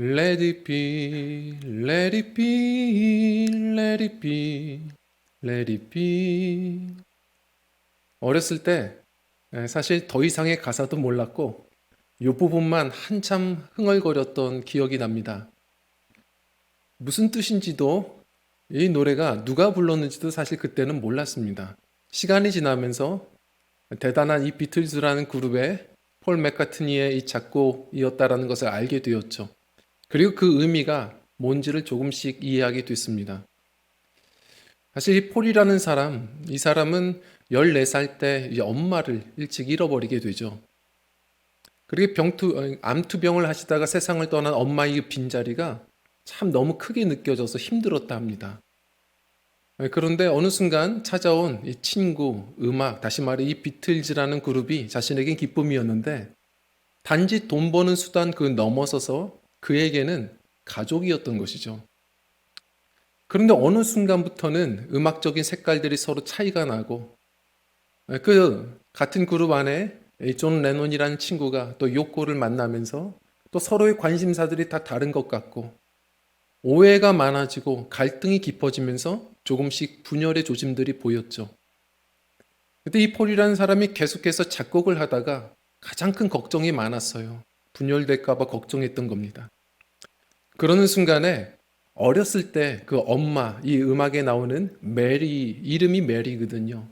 Let it be, let it be, let it be, let it be. 어렸을 때 사실 더 이상의 가사도 몰랐고 이 부분만 한참 흥얼거렸던 기억이 납니다. 무슨 뜻인지도 이 노래가 누가 불렀는지도 사실 그때는 몰랐습니다. 시간이 지나면서 대단한 이 비틀즈라는 그룹의 폴 맥카트니의 이 작곡이었다라는 것을 알게 되었죠. 그리고 그 의미가 뭔지를 조금씩 이해하게 됐습니다. 사실 이 폴이라는 사람, 이 사람은 14살 때 이제 엄마를 일찍 잃어버리게 되죠. 그리고 암투병을 하시다가 세상을 떠난 엄마의 빈자리가 참 너무 크게 느껴져서 힘들었다 합니다. 그런데 어느 순간 찾아온 이 친구, 음악, 다시 말해 이 비틀즈라는 그룹이 자신에겐 기쁨이었는데 단지 돈 버는 수단 그 넘어서서 그에게는 가족이었던 것이죠. 그런데 어느 순간부터는 음악적인 색깔들이 서로 차이가 나고 그 같은 그룹 안에 존 레논이라는 친구가 또 요코를 만나면서 또 서로의 관심사들이 다 다른 것 같고 오해가 많아지고 갈등이 깊어지면서 조금씩 분열의 조짐들이 보였죠. 그때 이 폴이라는 사람이 계속해서 작곡을 하다가 가장 큰 걱정이 많았어요. 분열될까 봐 걱정했던 겁니다. 그러는 순간에 어렸을 때 그 엄마, 이 음악에 나오는 메리, 이름이 메리거든요.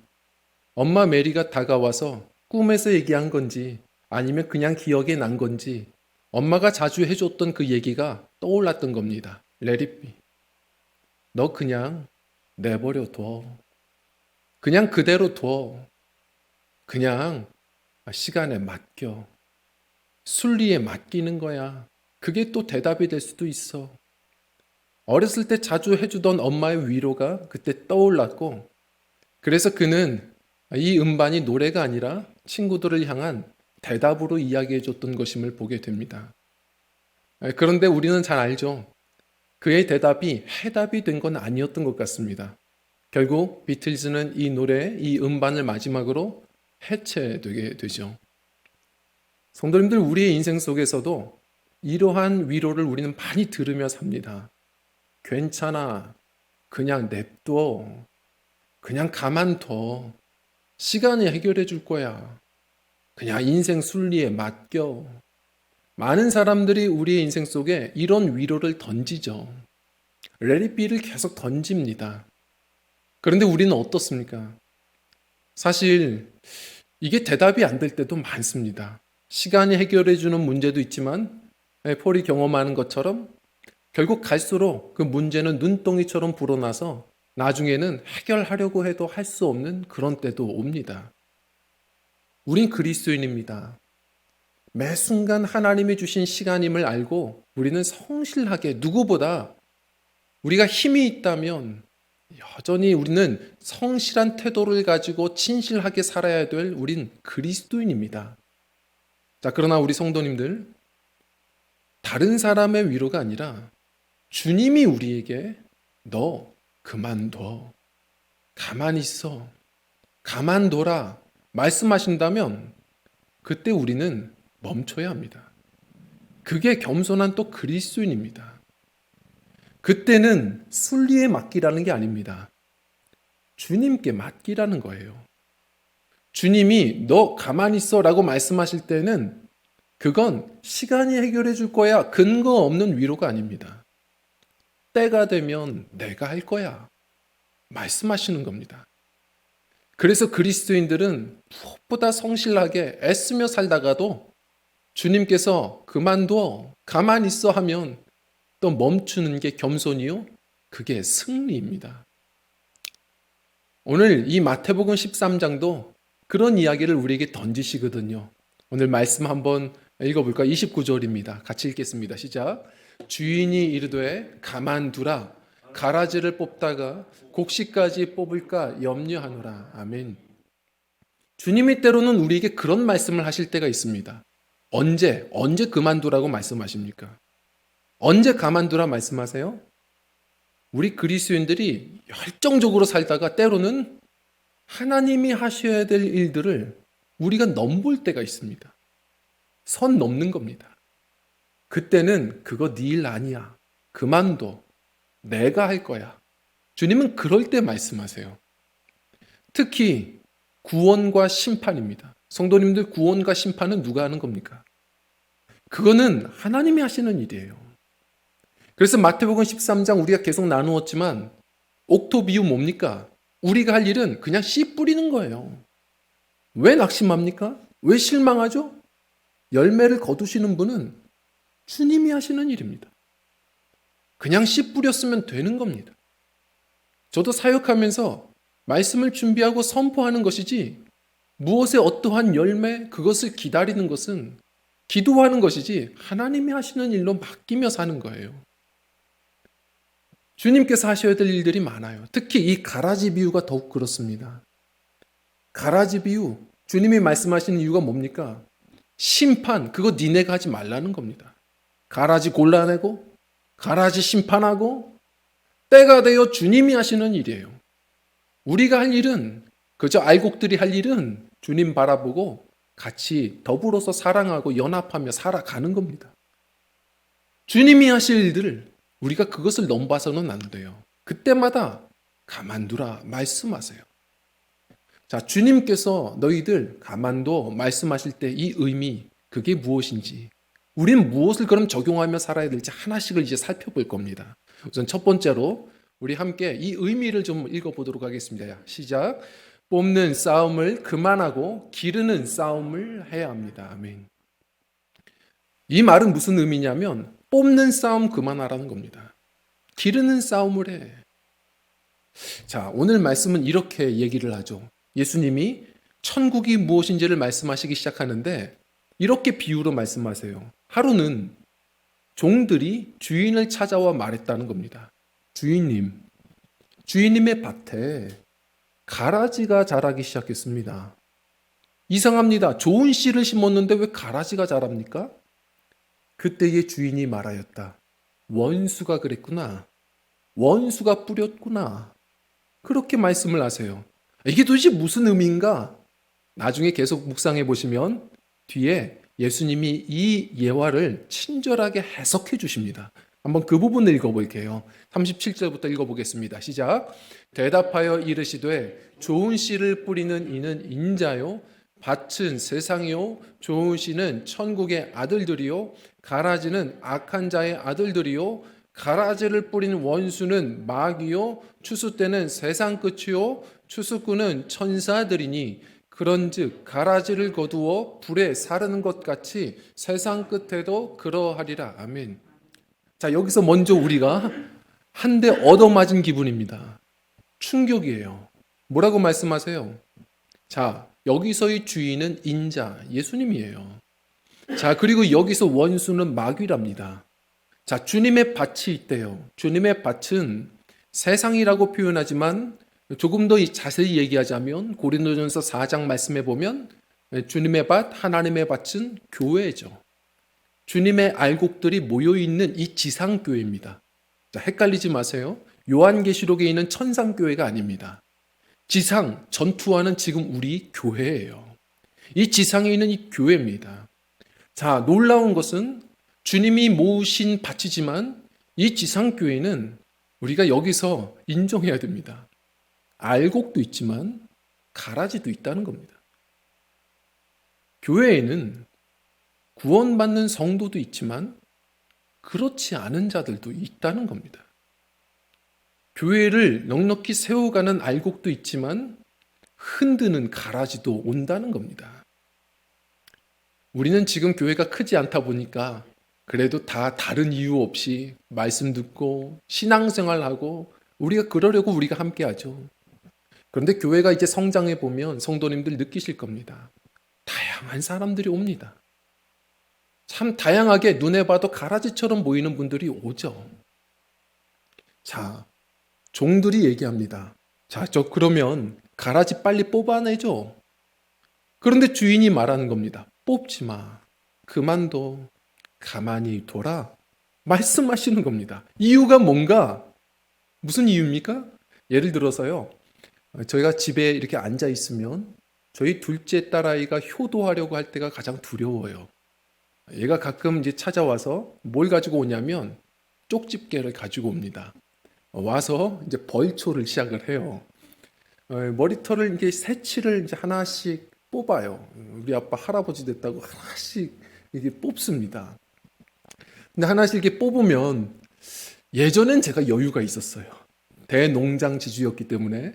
엄마 메리가 다가와서 꿈에서 얘기한 건지 아니면 그냥 기억에 난 건지 엄마가 자주 해줬던 그 얘기가 떠올랐던 겁니다. Let it be. 너 그냥 내버려 둬. 그냥 그대로 둬. 그냥 시간에 맡겨. 순리에 맡기는 거야. 그게 또 대답이 될 수도 있어. 어렸을 때 자주 해주던 엄마의 위로가 그때 떠올랐고, 그래서 그는 이 음반이 노래가 아니라 친구들을 향한 대답으로 이야기해줬던 것임을 보게 됩니다. 그런데 우리는 잘 알죠. 그의 대답이 해답이 된 건 아니었던 것 같습니다. 결국 비틀즈는 이 노래, 이 음반을 마지막으로 해체되게 되죠. 성도님들, 우리의 인생 속에서도 이러한 위로를 우리는 많이 들으며 삽니다. 괜찮아. 그냥 냅둬. 그냥 가만둬. 시간이 해결해 줄 거야. 그냥 인생 순리에 맡겨. 많은 사람들이 우리의 인생 속에 이런 위로를 던지죠. Let it be를 계속 던집니다. 그런데 우리는 어떻습니까? 사실 이게 대답이 안 될 때도 많습니다. 시간이 해결해 주는 문제도 있지만 폴이 경험하는 것처럼 결국 갈수록 그 문제는 눈덩이처럼 불어나서 나중에는 해결하려고 해도 할 수 없는 그런 때도 옵니다. 우린 그리스도인입니다. 매 순간 하나님이 주신 시간임을 알고 우리는 성실하게 누구보다 우리가 힘이 있다면 여전히 우리는 성실한 태도를 가지고 진실하게 살아야 될 우린 그리스도인입니다. 자, 그러나 우리 성도님들, 다른 사람의 위로가 아니라 주님이 우리에게 너 그만둬. 가만히 있어. 가만둬라. 말씀하신다면 그때 우리는 멈춰야 합니다. 그게 겸손한 또 그리스도인입니다. 그때는 순리에 맡기라는 게 아닙니다. 주님께 맡기라는 거예요. 주님이 너 가만히 있어 라고 말씀하실 때는 그건 시간이 해결해 줄 거야. 근거 없는 위로가 아닙니다. 때가 되면 내가 할 거야. 말씀하시는 겁니다. 그래서 그리스도인들은 무엇보다 성실하게 애쓰며 살다가도 주님께서 그만둬, 가만히 있어 하면 또 멈추는 게 겸손이요. 그게 승리입니다. 오늘 이 마태복음 13장도 그런 이야기를 우리에게 던지시거든요. 오늘 말씀 한번 읽어볼까요? 29절입니다. 같이 읽겠습니다. 시작. 주인이 이르되 가만두라. 가라지를 뽑다가 곡식까지 뽑을까 염려하노라. 아멘. 주님이 때로는 우리에게 그런 말씀을 하실 때가 있습니다. 언제 그만두라고 말씀하십니까? 언제 가만두라 말씀하세요? 우리 그리스도인들이 열정적으로 살다가 때로는 하나님이 하셔야 될 일들을 우리가 넘볼 때가 있습니다. 선 넘는 겁니다. 그때는 그거 네 일 아니야. 그만둬. 내가 할 거야. 주님은 그럴 때 말씀하세요. 특히 구원과 심판입니다. 성도님들, 구원과 심판은 누가 하는 겁니까? 그거는 하나님이 하시는 일이에요. 그래서 마태복음 13장 우리가 계속 나누었지만 옥토 비유 뭡니까? 우리가 할 일은 그냥 씨 뿌리는 거예요. 왜 낙심합니까? 왜 실망하죠? 열매를 거두시는 분은 주님이 하시는 일입니다. 그냥 씨 뿌렸으면 되는 겁니다. 저도 사역하면서 말씀을 준비하고 선포하는 것이지 무엇의 어떠한 열매, 그것을 기다리는 것은 기도하는 것이지 하나님이 하시는 일로 맡기며 사는 거예요. 주님께서 하셔야 될 일들이 많아요. 특히 이 가라지 비유가 더욱 그렇습니다. 가라지 비유, 주님이 말씀하시는 이유가 뭡니까? 심판, 그거 니네가 하지 말라는 겁니다. 가라지 골라내고, 가라지 심판하고, 때가 되어 주님이 하시는 일이에요. 우리가 할 일은, 그저 알곡들이 할 일은 주님 바라보고 같이 더불어서 사랑하고 연합하며 살아가는 겁니다. 주님이 하실 일들을 우리가 그것을 넘봐서는 안 돼요. 그때마다 가만두라 말씀하세요. 자, 주님께서 너희들 가만둬 말씀하실 때 이 의미, 그게 무엇인지, 우리는 무엇을 그럼 적용하며 살아야 될지 하나씩을 이제 살펴볼 겁니다. 우선 첫 번째로 우리 함께 이 의미를 좀 읽어보도록 하겠습니다. 시작. 뽑는 싸움을 그만하고 기르는 싸움을 해야 합니다. 아멘. 이 말은 무슨 의미냐면 뽑는 싸움 그만하라는 겁니다. 기르는 싸움을 해. 자, 오늘 말씀은 이렇게 얘기를 하죠. 예수님이 천국이 무엇인지를 말씀하시기 시작하는데 이렇게 비유로 말씀하세요. 하루는 종들이 주인을 찾아와 말했다는 겁니다. 주인님의 밭에 가라지가 자라기 시작했습니다. 이상합니다. 좋은 씨를 심었는데 왜 가라지가 자랍니까? 그때의 주인이 말하였다. 원수가 그랬구나. 원수가 뿌렸구나. 그렇게 말씀을 하세요. 이게 도대체 무슨 의미인가? 나중에 계속 묵상해 보시면 뒤에 예수님이 이 예화를 친절하게 해석해 주십니다. 한번 그 부분을 읽어볼게요. 37절부터 읽어보겠습니다. 시작. 대답하여 이르시되 좋은 씨를 뿌리는 이는 인자요 밭은 세상이요 좋은 씨는 천국의 아들들이요 가라지는 악한 자의 아들들이요 가라지를 뿌린 원수는 마귀요 추수 때는 세상 끝이요 추수꾼은 천사들이니 그런즉 가라지를 거두어 불에 사르는 것 같이 세상 끝에도 그러하리라. 아멘. 자, 여기서 먼저 우리가 한 대 얻어맞은 기분입니다. 충격이에요. 뭐라고 말씀하세요? 자, 여기서의 주인은 인자, 예수님이에요. 자, 그리고 여기서 원수는 마귀랍니다. 자, 주님의 밭이 있대요. 주님의 밭은 세상이라고 표현하지만 조금 더 자세히 얘기하자면 고린도전서 4장 말씀에 보면 주님의 밭, 하나님의 밭은 교회죠. 주님의 알곡들이 모여있는 이 지상교회입니다. 자, 헷갈리지 마세요. 요한계시록에 있는 천상교회가 아닙니다. 지상, 전투하는 지금 우리 교회예요. 이 지상에 있는 이 교회입니다. 자, 놀라운 것은 주님이 모으신 밭이지만 이 지상교회는 우리가 여기서 인정해야 됩니다. 알곡도 있지만 가라지도 있다는 겁니다. 교회에는 구원받는 성도도 있지만 그렇지 않은 자들도 있다는 겁니다. 교회를 넉넉히 세워가는 알곡도 있지만 흔드는 가라지도 온다는 겁니다. 우리는 지금 교회가 크지 않다 보니까 그래도 다 다른 이유 없이 말씀 듣고 신앙생활하고 우리가 그러려고 우리가 함께하죠. 그런데 교회가 이제 성장해 보면 성도님들 느끼실 겁니다. 다양한 사람들이 옵니다. 참 다양하게 눈에 봐도 가라지처럼 보이는 분들이 오죠. 자, 종들이 얘기합니다. 자, 그러면 가라지 빨리 뽑아내죠. 그런데 주인이 말하는 겁니다. 뽑지 마. 그만둬. 가만히 둬라. 말씀하시는 겁니다. 이유가 뭔가? 무슨 이유입니까? 예를 들어서요. 저희가 집에 이렇게 앉아 있으면 저희 둘째 딸아이가 효도하려고 할 때가 가장 두려워요. 얘가 가끔 이제 찾아와서 뭘 가지고 오냐면 쪽집게를 가지고 옵니다. 와서 이제 벌초를 시작을 해요. 머리털을 이게 새치를 이제 하나씩 뽑아요. 우리 아빠 할아버지 됐다고 하나씩 이게 뽑습니다. 근데 하나씩 이렇게 뽑으면 예전엔 제가 여유가 있었어요. 대농장 지주였기 때문에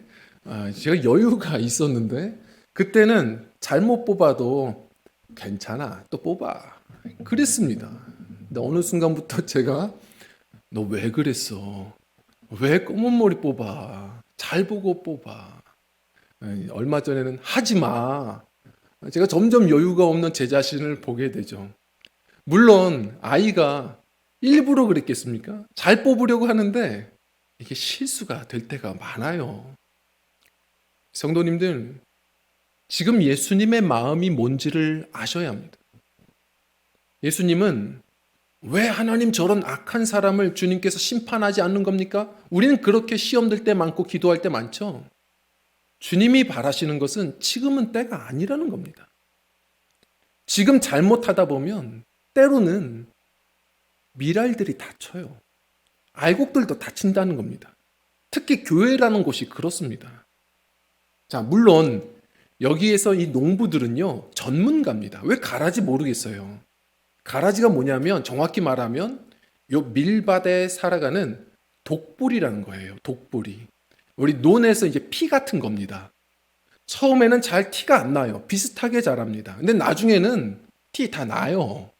제가 여유가 있었는데 그때는 잘못 뽑아도 괜찮아, 또 뽑아. 그랬습니다. 근데 어느 순간부터 제가 너 왜 그랬어? 왜 검은 머리 뽑아? 잘 보고 뽑아. 얼마 전에는 하지 마. 제가 점점 여유가 없는 제 자신을 보게 되죠. 물론 아이가 일부러 그랬겠습니까? 잘 뽑으려고 하는데 이게 실수가 될 때가 많아요. 성도님들, 지금 예수님의 마음이 뭔지를 아셔야 합니다. 예수님은 왜 하나님 저런 악한 사람을 주님께서 심판하지 않는 겁니까? 우리는 그렇게 시험 들 때 많고 기도할 때 많죠. 주님이 바라시는 것은 지금은 때가 아니라는 겁니다. 지금 잘못하다 보면 때로는 미랄들이 다쳐요. 알곡들도 다친다는 겁니다. 특히 교회라는 곳이 그렇습니다. 자, 물론 여기에서 이 농부들은요, 전문가입니다. 왜 가라지 모르겠어요. 가라지가 뭐냐면 정확히 말하면 요 밀밭에 살아가는 독불이라는 거예요. 독불이. 우리 논에서 이제 피 같은 겁니다. 처음에는 잘 티가 안 나요. 비슷하게 자랍니다. 근데 나중에는 티 다 나요.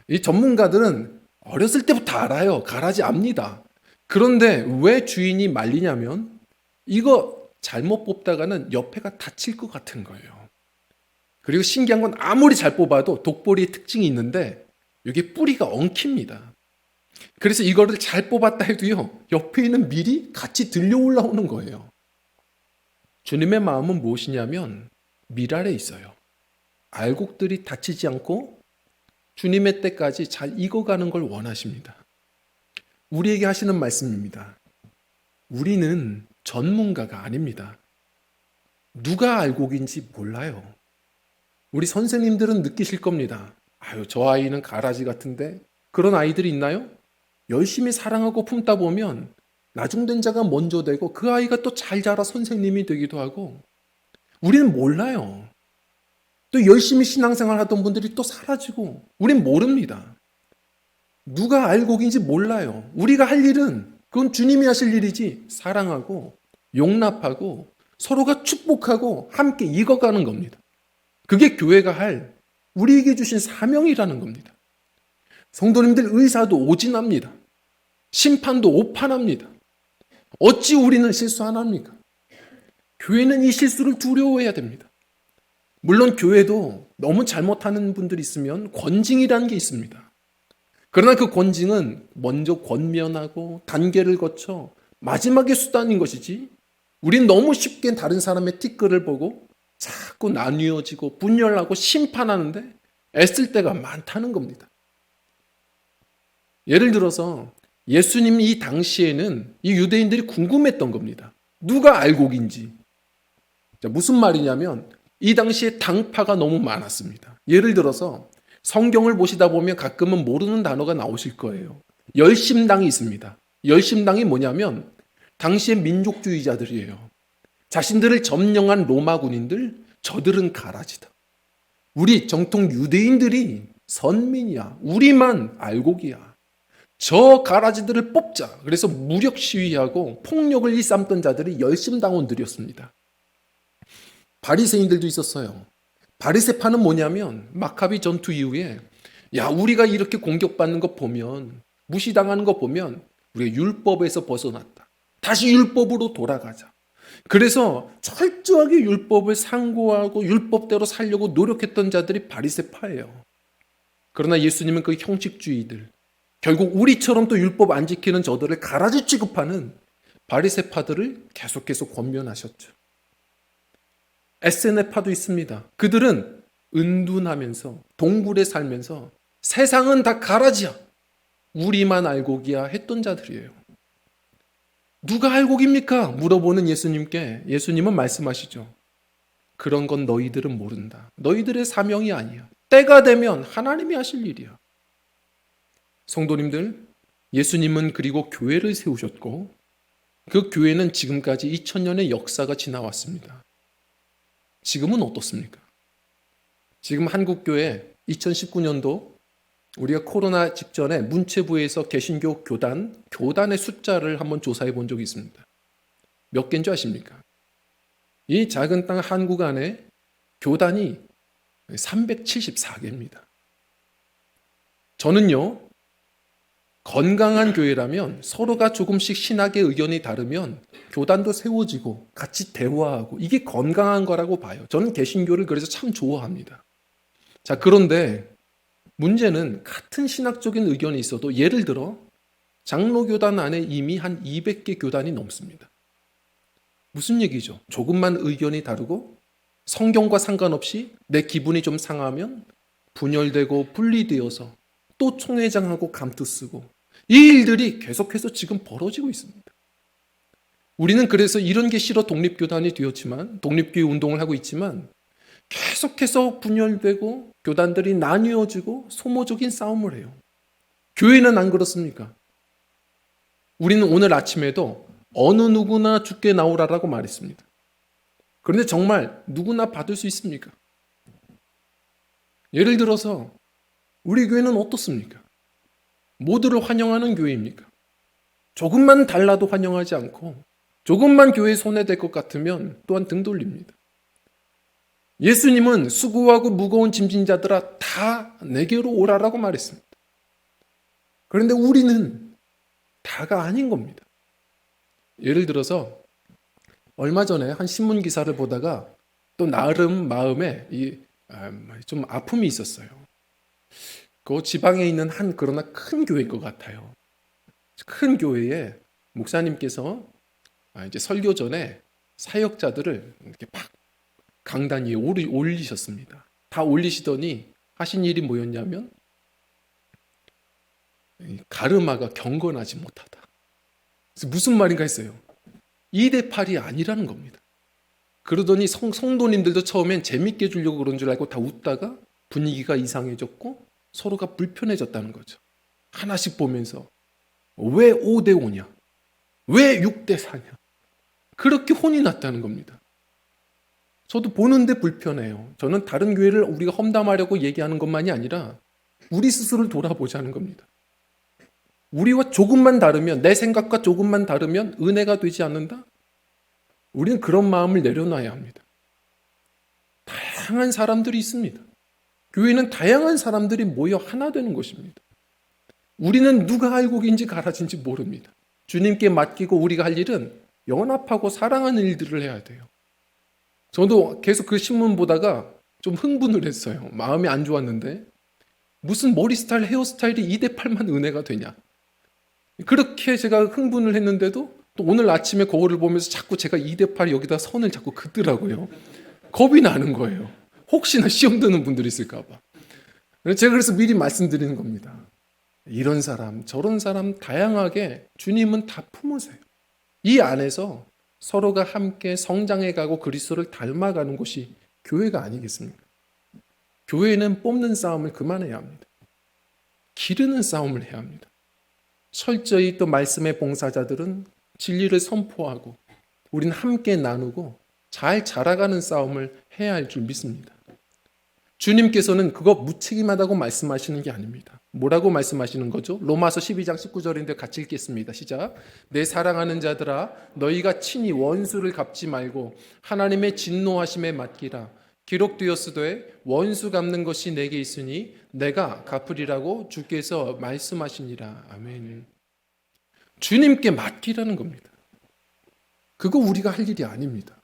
이 전문가들은 어렸을 때부터 알아요. 가라지 압니다. 그런데 왜 주인이 말리냐면 이거 잘못 뽑다가는 옆에가 다칠 것 같은 거예요. 그리고 신기한 건 아무리 잘 뽑아도 독보리의 특징이 있는데 이게 뿌리가 엉킵니다. 그래서 이거를 잘 뽑았다 해도요, 옆에 있는 밀이 같이 들려 올라오는 거예요. 주님의 마음은 무엇이냐면 밀 아래 있어요. 알곡들이 다치지 않고 주님의 때까지 잘 익어가는 걸 원하십니다. 우리에게 하시는 말씀입니다. 우리는 전문가가 아닙니다. 누가 알곡인지 몰라요. 우리 선생님들은 느끼실 겁니다. 아유, 저 아이는 가라지 같은데 그런 아이들이 있나요? 열심히 사랑하고 품다 보면 나중된 자가 먼저 되고 그 아이가 또 잘 자라 선생님이 되기도 하고 우리는 몰라요. 또 열심히 신앙생활 하던 분들이 또 사라지고 우린 모릅니다. 누가 알곡인지 몰라요. 우리가 할 일은 그건 주님이 하실 일이지 사랑하고 용납하고 서로가 축복하고 함께 익어가는 겁니다. 그게 교회가 할 우리에게 주신 사명이라는 겁니다. 성도님들 의사도 오진합니다. 심판도 오판합니다. 어찌 우리는 실수 안 합니까? 교회는 이 실수를 두려워해야 됩니다. 물론 교회도 너무 잘못하는 분들이 있으면 권징이라는 게 있습니다. 그러나 그 권징은 먼저 권면하고 단계를 거쳐 마지막에 수단인 것이지 우린 너무 쉽게 다른 사람의 티끌을 보고 자꾸 나뉘어지고 분열하고 심판하는데 애쓸 때가 많다는 겁니다. 예를 들어서 예수님이 이 당시에는 이 유대인들이 궁금했던 겁니다. 누가 알곡인지. 자, 무슨 말이냐면 이 당시에 당파가 너무 많았습니다. 예를 들어서 성경을 보시다 보면 가끔은 모르는 단어가 나오실 거예요. 열심당이 있습니다. 열심당이 뭐냐면 당시의 민족주의자들이에요. 자신들을 점령한 로마 군인들, 저들은 가라지다. 우리 정통 유대인들이 선민이야. 우리만 알곡이야. 저 가라지들을 뽑자. 그래서 무력 시위하고 폭력을 일삼던 자들이 열심당원들이었습니다. 바리새인들도 있었어요. 바리새파는 뭐냐면 마카비 전투 이후에 야, 우리가 이렇게 공격받는 거 보면 무시당하는 거 보면 우리가 율법에서 벗어났다. 다시 율법으로 돌아가자. 그래서 철저하게 율법을 상고하고 율법대로 살려고 노력했던 자들이 바리새파예요. 그러나 예수님은 그 형식주의들, 결국 우리처럼 또 율법 안 지키는 저들을 가라지 취급하는 바리새파들을 계속해서 권면하셨죠. 에세네파도 있습니다. 그들은 은둔하면서 동굴에 살면서 세상은 다 가라지야. 우리만 알곡이야 했던 자들이에요. 누가 알곡입니까? 물어보는 예수님께 예수님은 말씀하시죠. 그런 건 너희들은 모른다. 너희들의 사명이 아니야. 때가 되면 하나님이 하실 일이야. 성도님들, 예수님은 그리고 교회를 세우셨고 그 교회는 지금까지 2000년의 역사가 지나왔습니다. 지금은 어떻습니까? 지금 한국교회 2019년도 우리가 코로나 직전에 문체부에서 개신교 교단의 숫자를 한번 조사해 본 적이 있습니다. 몇 개인 줄 아십니까? 이 작은 땅 한국 안에 교단이 374개입니다. 저는요, 건강한 교회라면 서로가 조금씩 신학의 의견이 다르면 교단도 세워지고 같이 대화하고 이게 건강한 거라고 봐요. 저는 개신교를 그래서 참 좋아합니다. 자, 그런데 문제는 같은 신학적인 의견이 있어도 예를 들어 장로교단 안에 이미 한 200개 교단이 넘습니다. 무슨 얘기죠? 조금만 의견이 다르고 성경과 상관없이 내 기분이 좀 상하면 분열되고 분리되어서 또 총회장하고 감투 쓰고 이 일들이 계속해서 지금 벌어지고 있습니다. 우리는 그래서 이런 게 싫어 독립교단이 되었지만 독립교회 운동을 하고 있지만 계속해서 분열되고 교단들이 나뉘어지고 소모적인 싸움을 해요. 교회는 안 그렇습니까? 우리는 오늘 아침에도 어느 누구나 주께 나오라라고 말했습니다. 그런데 정말 누구나 받을 수 있습니까? 예를 들어서 우리 교회는 어떻습니까? 모두를 환영하는 교회입니까? 조금만 달라도 환영하지 않고 조금만 교회에 손해될 것 같으면 또한 등 돌립니다. 예수님은 수고하고 무거운 짐진 자들아 다 내게로 오라라고 말했습니다. 그런데 우리는 다가 아닌 겁니다. 예를 들어서 얼마 전에 한 신문 기사를 보다가 또 나름 마음에 좀 아픔이 있었어요. 그 지방에 있는 한 그러나 큰 교회인 것 같아요. 큰 교회에 목사님께서 이제 설교 전에 사역자들을 이렇게 막 강단 위에 올리셨습니다. 다 올리시더니 하신 일이 뭐였냐면 가르마가 경건하지 못하다. 그래서 무슨 말인가 했어요. 2대 8이 아니라는 겁니다. 그러더니 성도님들도 처음엔 재밌게 해주려고 그런 줄 알고 다 웃다가 분위기가 이상해졌고 서로가 불편해졌다는 거죠. 하나씩 보면서 왜 5대 5냐? 왜 6대 4냐? 그렇게 혼이 났다는 겁니다. 저도 보는데 불편해요. 저는 다른 교회를 우리가 험담하려고 얘기하는 것만이 아니라 우리 스스로를 돌아보자는 겁니다. 우리와 조금만 다르면, 내 생각과 조금만 다르면 은혜가 되지 않는다? 우리는 그런 마음을 내려놔야 합니다. 다양한 사람들이 있습니다. 교회는 다양한 사람들이 모여 하나 되는 것입니다. 우리는 누가 알곡인지 가라진지 모릅니다. 주님께 맡기고 우리가 할 일은 연합하고 사랑하는 일들을 해야 돼요. 저도 계속 그 신문 보다가 좀 흥분을 했어요. 마음이 안 좋았는데 무슨 머리 스타일, 헤어스타일이 2대 8만 은혜가 되냐. 그렇게 제가 흥분을 했는데도 또 오늘 아침에 거울을 보면서 자꾸 제가 2대 8 여기다 선을 자꾸 긋더라고요. 겁이 나는 거예요. 혹시나 시험 드는 분들이 있을까 봐. 제가 그래서 미리 말씀드리는 겁니다. 이런 사람, 저런 사람 다양하게 주님은 다 품으세요. 이 안에서 서로가 함께 성장해가고 그리스도를 닮아가는 곳이 교회가 아니겠습니까? 교회는 뽑는 싸움을 그만해야 합니다. 기르는 싸움을 해야 합니다. 철저히 또 말씀의 봉사자들은 진리를 선포하고 우리는 함께 나누고 잘 자라가는 싸움을 해야 할 줄 믿습니다. 주님께서는 그거 무책임하다고 말씀하시는 게 아닙니다. 뭐라고 말씀하시는 거죠? 로마서 12장 19절인데 같이 읽겠습니다. 시작. 내 사랑하는 자들아 너희가 친히 원수를 갚지 말고 하나님의 진노하심에 맡기라. 기록되었으되 원수 갚는 것이 내게 있으니 내가 갚으리라고 주께서 말씀하시니라. 아멘. 주님께 맡기라는 겁니다. 그거 우리가 할 일이 아닙니다.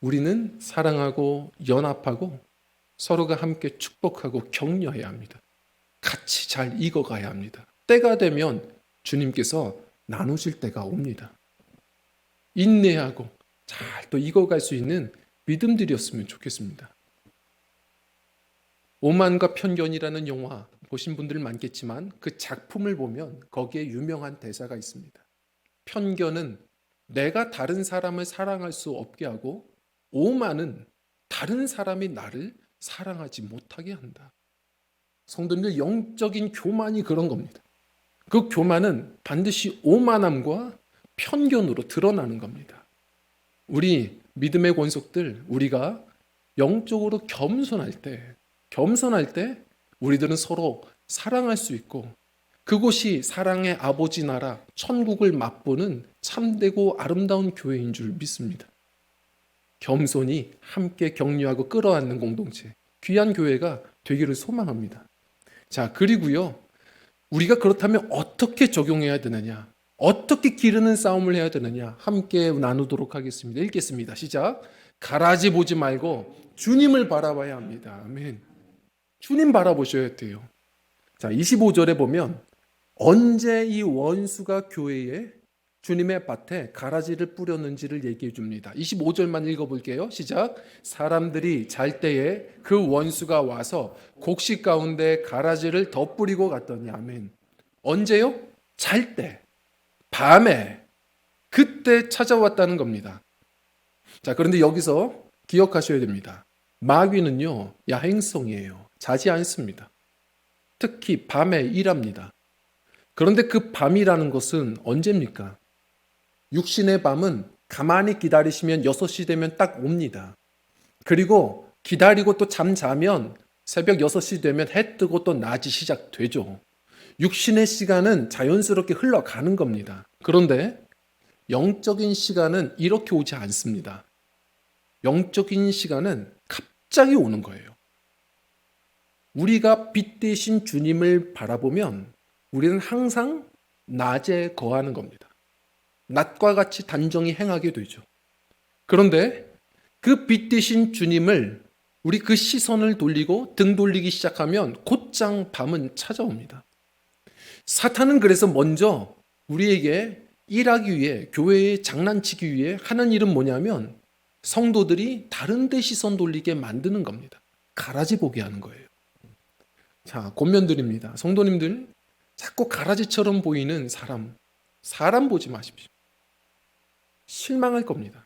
우리는 사랑하고 연합하고 서로가 함께 축복하고 격려해야 합니다. 같이 잘 익어가야 합니다. 때가 되면 주님께서 나누실 때가 옵니다. 인내하고 잘 또 익어갈 수 있는 믿음들이었으면 좋겠습니다. 오만과 편견이라는 영화 보신 분들 많겠지만 그 작품을 보면 거기에 유명한 대사가 있습니다. 편견은 내가 다른 사람을 사랑할 수 없게 하고 오만은 다른 사람이 나를 사랑하지 못하게 한다. 성도님들, 영적인 교만이 그런 겁니다. 그 교만은 반드시 오만함과 편견으로 드러나는 겁니다. 우리 믿음의 권속들, 우리가 영적으로 겸손할 때 우리들은 서로 사랑할 수 있고, 그곳이 사랑의 아버지 나라 천국을 맛보는 참되고 아름다운 교회인 줄 믿습니다. 겸손히 함께 격려하고 끌어안는 공동체, 귀한 교회가 되기를 소망합니다. 자, 그리고요, 우리가 그렇다면 어떻게 적용해야 되느냐, 어떻게 기르는 싸움을 해야 되느냐, 함께 나누도록 하겠습니다. 읽겠습니다. 시작. 가라지 보지 말고 주님을 바라봐야 합니다. 아멘. 주님 바라보셔야 돼요. 자, 25절에 보면 언제 이 원수가 교회에 주님의 밭에 가라지를 뿌렸는지를 얘기해 줍니다. 25절만 읽어볼게요. 시작. 사람들이 잘 때에 그 원수가 와서 곡식 가운데 가라지를 더 뿌리고 갔더니. 아멘. 언제요? 잘 때, 밤에, 그때 찾아왔다는 겁니다. 자, 그런데 여기서 기억하셔야 됩니다. 마귀는요, 야행성이에요. 자지 않습니다. 특히 밤에 일합니다. 그런데 그 밤이라는 것은 언제입니까? 육신의 밤은 가만히 기다리시면 6시 되면 딱 옵니다. 그리고 기다리고 또 잠자면 새벽 6시 되면 해 뜨고 또 낮이 시작되죠. 육신의 시간은 자연스럽게 흘러가는 겁니다. 그런데 영적인 시간은 이렇게 오지 않습니다. 영적인 시간은 갑자기 오는 거예요. 우리가 빛 대신 주님을 바라보면 우리는 항상 낮에 거하는 겁니다. 낮과 같이 단정히 행하게 되죠. 그런데 그 빛 대신 주님을 우리 그 시선을 돌리고 등 돌리기 시작하면 곧장 밤은 찾아옵니다. 사탄은 그래서 먼저 우리에게 일하기 위해, 교회에 장난치기 위해 하는 일은 뭐냐면 성도들이 다른 데 시선 돌리게 만드는 겁니다. 가라지 보게 하는 거예요. 자, 권면드립니다. 성도님들, 자꾸 가라지처럼 보이는 사람 보지 마십시오. 실망할 겁니다.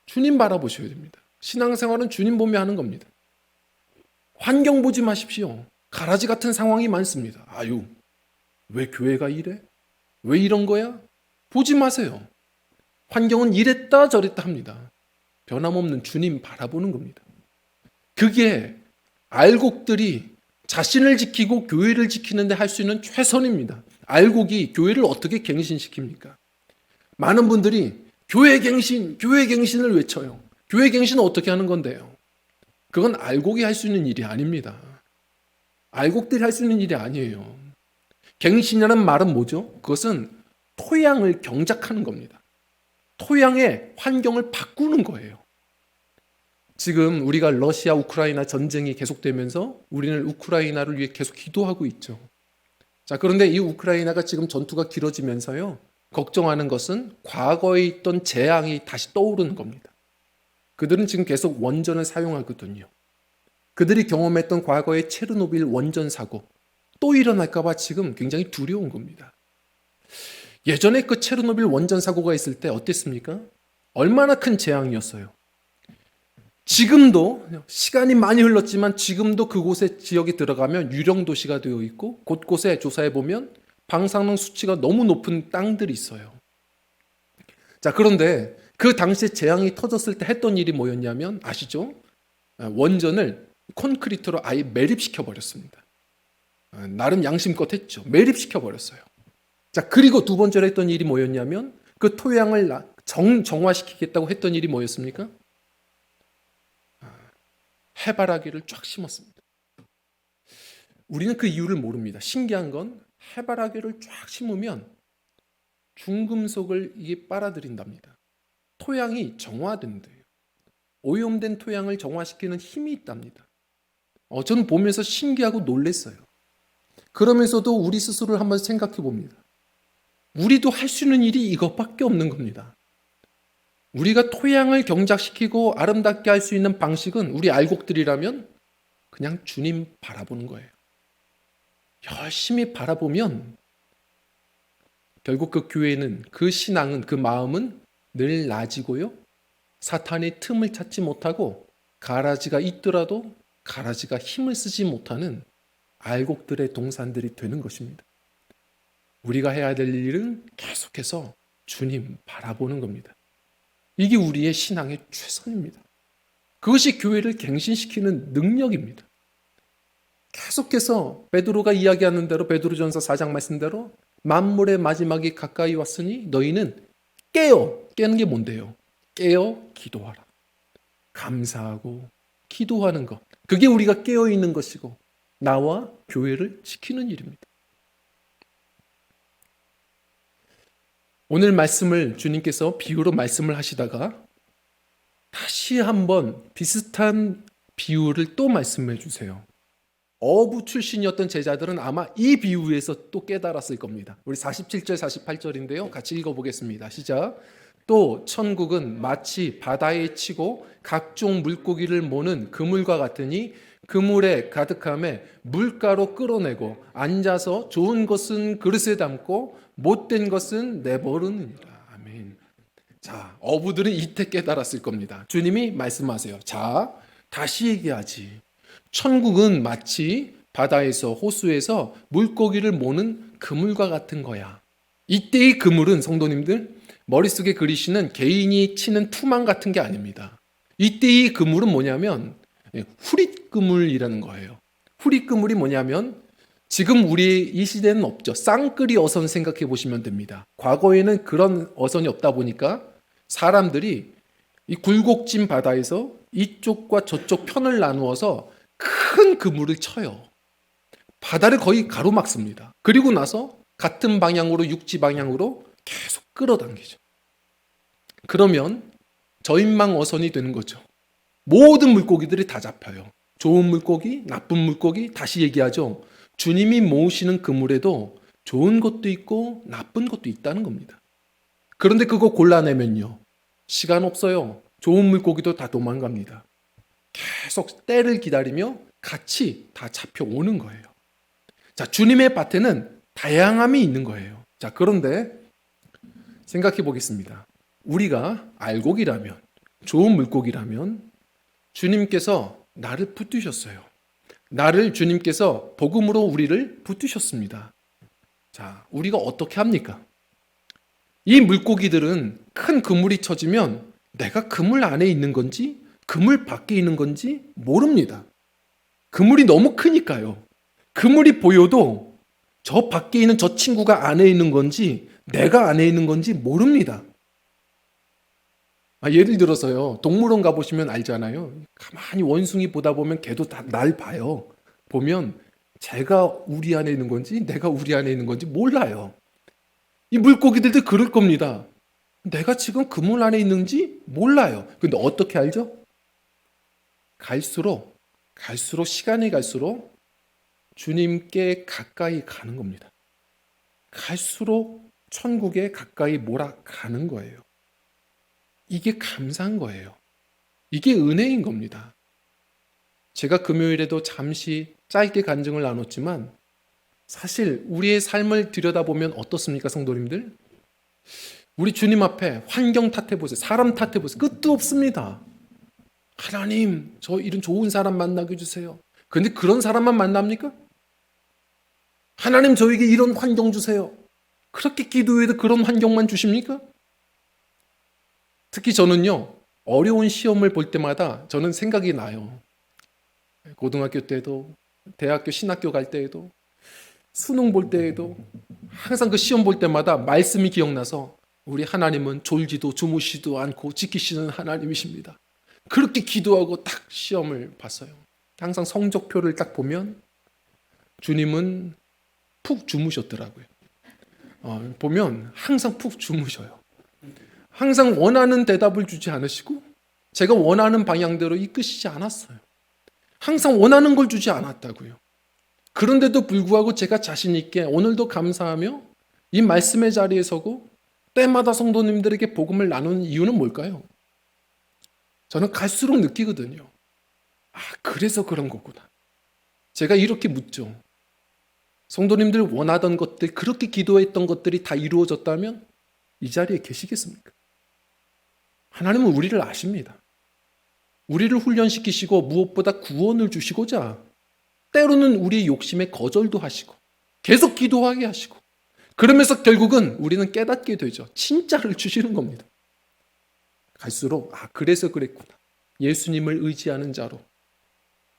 주님 바라보셔야 됩니다. 신앙생활은 주님 보며 하는 겁니다. 환경 보지 마십시오. 가라지 같은 상황이 많습니다. 아유, 왜 교회가 이래? 왜 이런 거야? 보지 마세요. 환경은 이랬다 저랬다 합니다. 변함없는 주님 바라보는 겁니다. 그게 알곡들이 자신을 지키고 교회를 지키는데 할 수 있는 최선입니다. 알곡이 교회를 어떻게 갱신시킵니까? 많은 분들이 교회 갱신을 외쳐요. 교회 갱신은 어떻게 하는 건데요? 그건 알곡이 할 수 있는 일이 아닙니다. 알곡들이 할 수 있는 일이 아니에요. 갱신이라는 말은 뭐죠? 그것은 토양을 경작하는 겁니다. 토양의 환경을 바꾸는 거예요. 지금 우리가 러시아 우크라이나 전쟁이 계속되면서 우리는 우크라이나를 위해 계속 기도하고 있죠. 자, 그런데 이 우크라이나가 지금 전투가 길어지면서요, 걱정하는 것은 과거에 있던 재앙이 다시 떠오르는 겁니다. 그들은 지금 계속 원전을 사용하거든요. 그들이 경험했던 과거의 체르노빌 원전 사고 또 일어날까 봐 지금 굉장히 두려운 겁니다. 예전에 그 체르노빌 원전 사고가 있을 때 어땠습니까? 얼마나 큰 재앙이었어요. 지금도 시간이 많이 흘렀지만 지금도 그곳에 지역에 들어가면 유령 도시가 되어 있고 곳곳에 조사해 보면 방사능 수치가 너무 높은 땅들이 있어요. 자, 그런데 그 당시에 재앙이 터졌을 때 했던 일이 뭐였냐면 아시죠? 원전을 콘크리트로 아예 매립시켜 버렸습니다. 나름 양심껏 했죠. 매립시켜 버렸어요. 자, 그리고 두 번째로 했던 일이 뭐였냐면 그 토양을 정화시키겠다고 했던 일이 뭐였습니까? 해바라기를 쫙 심었습니다. 우리는 그 이유를 모릅니다. 신기한 건 해바라기를 쫙 심으면 중금속을 이게 빨아들인답니다. 토양이 정화된대요. 오염된 토양을 정화시키는 힘이 있답니다. 저는 보면서 신기하고 놀랐어요. 그러면서도 우리 스스로를 한번 생각해 봅니다. 우리도 할 수 있는 일이 이것밖에 없는 겁니다. 우리가 토양을 경작시키고 아름답게 할 수 있는 방식은 우리 알곡들이라면 그냥 주님 바라보는 거예요. 열심히 바라보면 결국 그 교회는, 그 신앙은, 그 마음은 늘 나아지고요, 사탄이 틈을 찾지 못하고 가라지가 있더라도 가라지가 힘을 쓰지 못하는 알곡들의 동산들이 되는 것입니다. 우리가 해야 될 일은 계속해서 주님 바라보는 겁니다. 이게 우리의 신앙의 최선입니다. 그것이 교회를 갱신시키는 능력입니다. 계속해서 베드로가 이야기하는 대로 베드로전서 4장 말씀대로 만물의 마지막이 가까이 왔으니 너희는 깨는 게 뭔데요? 깨어 기도하라. 감사하고 기도하는 것. 그게 우리가 깨어 있는 것이고 나와 교회를 지키는 일입니다. 오늘 말씀을 주님께서 비유로 말씀을 하시다가 다시 한번 비슷한 비유를 또 말씀해 주세요. 어부 출신이었던 제자들은 아마 이 비유에서 또 깨달았을 겁니다. 우리 47절 48절인데요. 같이 읽어보겠습니다. 시작. 또 천국은 마치 바다에 치고 각종 물고기를 모는 그물과 같으니 그물에 가득함에 물가로 끌어내고 앉아서 좋은 것은 그릇에 담고 못된 것은 내버리느니라. 아멘. 자, 어부들은 이때 깨달았을 겁니다. 주님이 말씀하세요. 자, 다시 얘기하지. 천국은 마치 바다에서 호수에서 물고기를 모는 그물과 같은 거야. 이때의 그물은 성도님들 머릿속에 그리시는 개인이 치는 투망 같은 게 아닙니다. 이때의 그물은 뭐냐면 후릿그물이라는 거예요. 후릿그물이 뭐냐면 지금 우리 이 시대는 없죠. 쌍끌이 어선 생각해 보시면 됩니다. 과거에는 그런 어선이 없다 보니까 사람들이 이 굴곡진 바다에서 이쪽과 저쪽 편을 나누어서 큰 그물을 쳐요. 바다를 거의 가로막습니다. 그리고 나서 같은 방향으로 육지 방향으로 계속 끌어당기죠. 그러면 저인망 어선이 되는 거죠. 모든 물고기들이 다 잡혀요. 좋은 물고기, 나쁜 물고기, 다시 얘기하죠. 주님이 모으시는 그물에도 좋은 것도 있고 나쁜 것도 있다는 겁니다. 그런데 그거 골라내면요. 시간 없어요. 좋은 물고기도 다 도망갑니다. 계속 때를 기다리며 같이 다 잡혀오는 거예요. 자, 주님의 밭에는 다양함이 있는 거예요. 자, 그런데 생각해 보겠습니다. 우리가 알곡이라면, 좋은 물고기라면 주님께서 나를 붙드셨어요. 나를 주님께서 복음으로 우리를 붙드셨습니다. 자, 우리가 어떻게 합니까? 이 물고기들은 큰 그물이 쳐지면 내가 그물 안에 있는 건지 그물 밖에 있는 건지 모릅니다. 그물이 너무 크니까요. 그물이 보여도 저 밖에 있는 저 친구가 안에 있는 건지 내가 안에 있는 건지 모릅니다. 예를 들어서요. 동물원 가보시면 알잖아요. 가만히 원숭이 보다 보면 걔도 다 날 봐요. 보면 제가 우리 안에 있는 건지 내가 우리 안에 있는 건지 몰라요. 이 물고기들도 그럴 겁니다. 내가 지금 그물 안에 있는지 몰라요. 근데 어떻게 알죠? 갈수록 시간이 갈수록 주님께 가까이 가는 겁니다. 갈수록 천국에 가까이 몰아가는 거예요. 이게 감사한 거예요. 이게 은혜인 겁니다. 제가 금요일에도 잠시 짧게 간증을 나눴지만 사실 우리의 삶을 들여다보면 어떻습니까, 성도님들? 우리 주님 앞에 환경 탓해보세요. 사람 탓해보세요. 끝도 없습니다. 하나님, 저 이런 좋은 사람 만나게 해주세요. 그런데 그런 사람만 만납니까? 하나님, 저에게 이런 환경 주세요. 그렇게 기도해도 그런 환경만 주십니까? 특히 저는요, 어려운 시험을 볼 때마다 저는 생각이 나요. 고등학교 때도, 대학교 신학교 갈 때에도, 수능 볼 때에도 항상 그 시험 볼 때마다 말씀이 기억나서 우리 하나님은 졸지도 주무시지도 않고 지키시는 하나님이십니다. 그렇게 기도하고 딱 시험을 봤어요. 항상 성적표를 딱 보면 주님은 푹 주무셨더라고요. 보면 항상 푹 주무셔요. 항상 원하는 대답을 주지 않으시고 제가 원하는 방향대로 이끄시지 않았어요. 항상 원하는 걸 주지 않았다고요. 그런데도 불구하고 제가 자신 있게 오늘도 감사하며 이 말씀의 자리에 서고 때마다 성도님들에게 복음을 나누는 이유는 뭘까요? 저는 갈수록 느끼거든요. 그래서 그런 거구나. 제가 이렇게 묻죠. 성도님들 원하던 것들, 그렇게 기도했던 것들이 다 이루어졌다면 이 자리에 계시겠습니까? 하나님은 우리를 아십니다. 우리를 훈련시키시고 무엇보다 구원을 주시고자 때로는 우리의 욕심에 거절도 하시고 계속 기도하게 하시고 그러면서 결국은 우리는 깨닫게 되죠. 진짜를 주시는 겁니다. 갈수록 그래서 그랬구나. 예수님을 의지하는 자로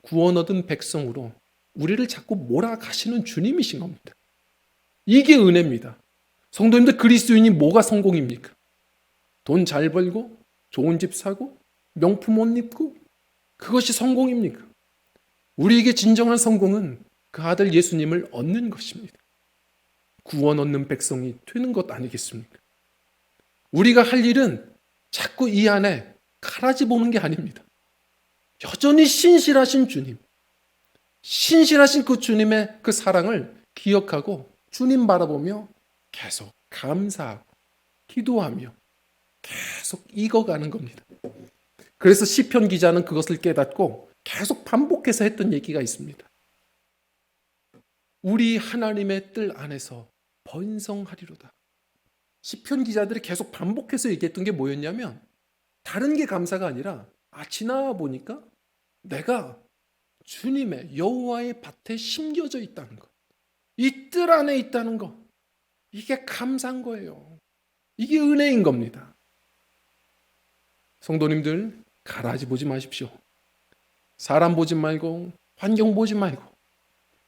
구원 얻은 백성으로 우리를 자꾸 몰아가시는 주님이신 겁니다. 이게 은혜입니다. 성도님들, 그리스도인이 뭐가 성공입니까? 돈 잘 벌고 좋은 집 사고 명품 옷 입고 그것이 성공입니까? 우리에게 진정한 성공은 그 아들 예수님을 얻는 것입니다. 구원 얻는 백성이 되는 것 아니겠습니까? 우리가 할 일은 자꾸 이 안에 가라지 보는 게 아닙니다. 여전히 신실하신 주님, 신실하신 그 주님의 그 사랑을 기억하고 주님 바라보며 계속 감사하고 기도하며 계속 익어가는 겁니다. 그래서 시편 기자는 그것을 깨닫고 계속 반복해서 했던 얘기가 있습니다. 우리 하나님의 뜰 안에서 번성하리로다. 시편 기자들이 계속 반복해서 얘기했던 게 뭐였냐면 다른 게 감사가 아니라 지나와 보니까 내가 주님의 여호와의 밭에 심겨져 있다는 것, 이 뜰 안에 있다는 것, 이게 감사한 거예요. 이게 은혜인 겁니다. 성도님들, 가라지 보지 마십시오. 사람 보지 말고 환경 보지 말고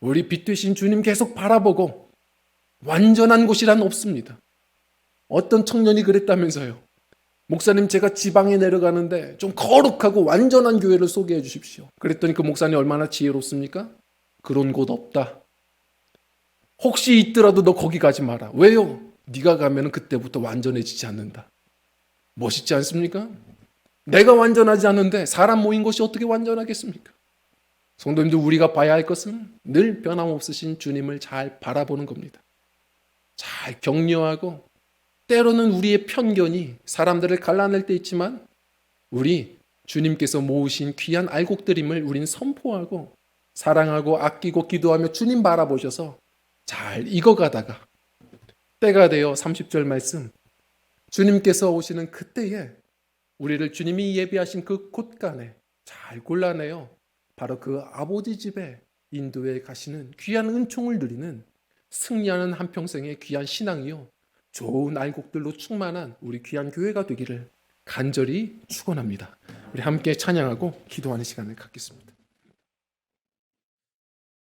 우리 빛 되신 주님 계속 바라보고 완전한 곳이란 없습니다. 어떤 청년이 그랬다면서요. 목사님, 제가 지방에 내려가는데 좀 거룩하고 완전한 교회를 소개해 주십시오. 그랬더니 그 목사님 얼마나 지혜롭습니까? 그런 곳 없다. 혹시 있더라도 너 거기 가지 마라. 왜요? 네가 가면 그때부터 완전해지지 않는다. 멋있지 않습니까? 내가 완전하지 않은데 사람 모인 것이 어떻게 완전하겠습니까? 성도님들, 우리가 봐야 할 것은 늘 변함없으신 주님을 잘 바라보는 겁니다. 잘 격려하고 때로는 우리의 편견이 사람들을 갈라낼 때 있지만 우리 주님께서 모으신 귀한 알곡들임을 우린 선포하고 사랑하고 아끼고 기도하며 주님 바라보셔서 잘 익어가다가 때가 되어 30절 말씀, 주님께서 오시는 그때에 우리를 주님이 예비하신 그 곳간에 잘 골라내어 바로 그 아버지 집에 인도해 가시는 귀한 은총을 누리는 승리하는 한평생의 귀한 신앙이요, 좋은 알곡들로 충만한 우리 귀한 교회가 되기를 간절히 축원합니다. 우리 함께 찬양하고 기도하는 시간을 갖겠습니다.